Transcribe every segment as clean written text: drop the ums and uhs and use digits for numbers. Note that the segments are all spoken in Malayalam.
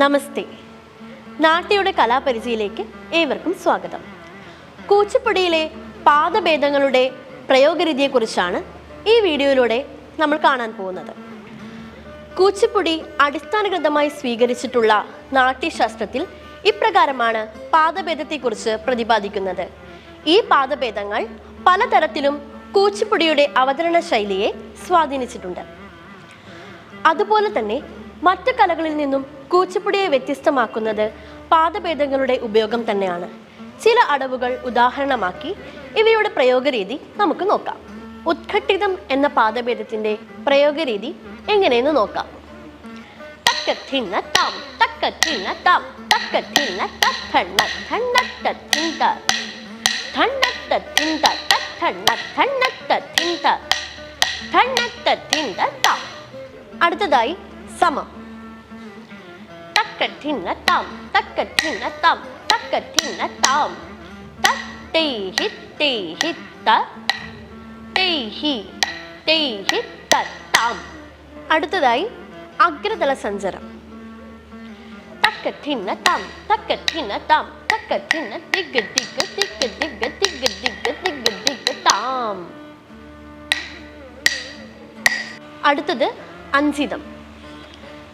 നമസ്തേ. നാട്യയുടെ കലാപരിചയിലേക്ക് ഏവർക്കും സ്വാഗതം. കൂച്ചിപ്പുടിയിലെ പാദഭേദങ്ങളുടെ പ്രയോഗരീതിയെക്കുറിച്ചാണ് ഈ വീഡിയോയിലൂടെ നമ്മൾ കാണാൻ പോകുന്നത്. കൂച്ചിപ്പുടി അടിസ്ഥാനകൃതമായി സ്വീകരിച്ചിട്ടുള്ള നാട്യശാസ്ത്രത്തിൽ ഇപ്രകാരമാണ് പാദഭേദത്തെക്കുറിച്ച് പ്രതിപാദിക്കുന്നത്. ഈ പാദഭേദങ്ങൾ പലതരത്തിലും കൂച്ചിപ്പുടിയുടെ അവതരണ ശൈലിയെ സ്വാധീനിച്ചിട്ടുണ്ട്. അതുപോലെ തന്നെ മറ്റു കലകളിൽ നിന്നും കൂച്ചിപ്പുടിയെ വ്യത്യസ്തമാക്കുന്നത് പാദഭേദങ്ങളുടെ ഉപയോഗം തന്നെയാണ്. ചില അടവുകൾ ഉദാഹരണമാക്കി ഇവയുടെ പ്രയോഗരീതി നമുക്ക് നോക്കാം. ഉത്ഘട്ടിതം എന്ന പാദഭേദത്തിന്റെ പ്രയോഗരീതി എങ്ങനെയെന്ന് നോക്കാം. തക്കത്തിന്ന താം തക്കത്തിന്ന താം തക്കത്തിന്ന തണ്ണ തണ്ണത്തിന്ത തണ്ണത്തിന്ത തണ്ണ തണ്ണത്തിന്ത തണ്ണത്തിന്ത താം. അടുത്തതായി സമം. തക്കത്തിന്ന താം തക്കത്തിന്ന താം തക്കത്തിന്ന താം തൈഹി തൈഹി ത തൈഹി തൈഹി താം. അടുത്തതായി അഗ്രതല സഞ്ചരം. തക്കത്തിന്ന താം തക്കത്തിന്ന താം തക്കത്തിന്ന ദിഗ് ദിഗ് ദിഗ് ദിഗ് ദിഗ് ദിഗ് ദിഗ് ദിഗ് താം. അടുത്തത് അഞ്ചിതം.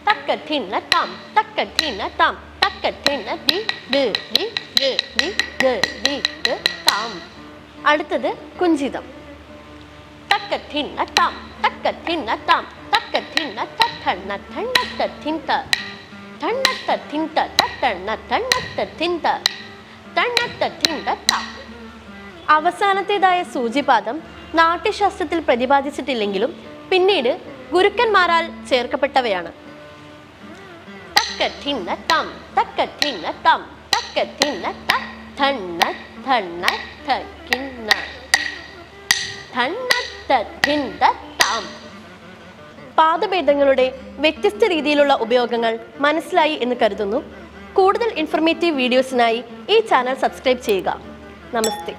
തക്കത്തിന്ന താം തക്കത്തിന്ന താം തക്കത്തിന്ന ദിഗ് ദിഗ് ദിഗ് ദിഗ് താം. അടുത്തത് കുഞ്ചിതം. തക്കത്തിന്ന താം തക്കത്തിന്ന താം തക്കത്തിന്ന തണ്ണ തണ്ണത്തിന്ത തണ്ണത്തിന്ത തണ്ണ തണ്ണത്തിന്ത തണ്ണത്തിന്ത താം. അവസാനത്തേതായ സൂചിപാദം നാട്യശാസ്ത്രത്തിൽ പ്രതിപാദിച്ചിട്ടില്ലെങ്കിലും പിന്നീട് ഗുരുക്കന്മാരാൽ ചേർക്കപ്പെട്ടവയാണ്. തക്കത്തിന്ന താം തക്കത്തിന്ന താം തക്കത്തിന്ന തണ്ണ തണ്ണ തക്കിന്ന തണ്ണത്തിന്ത താം. പാദഭേദങ്ങളുടെ വ്യത്യസ്ത രീതിയിലുള്ള ഉപയോഗങ്ങൾ മനസ്സിലായി എന്ന് കരുതുന്നു. കൂടുതൽ ഇൻഫർമേറ്റീവ് വീഡിയോസിനായി ഈ ചാനൽ സബ്സ്ക്രൈബ് ചെയ്യുക. നമസ്തേ.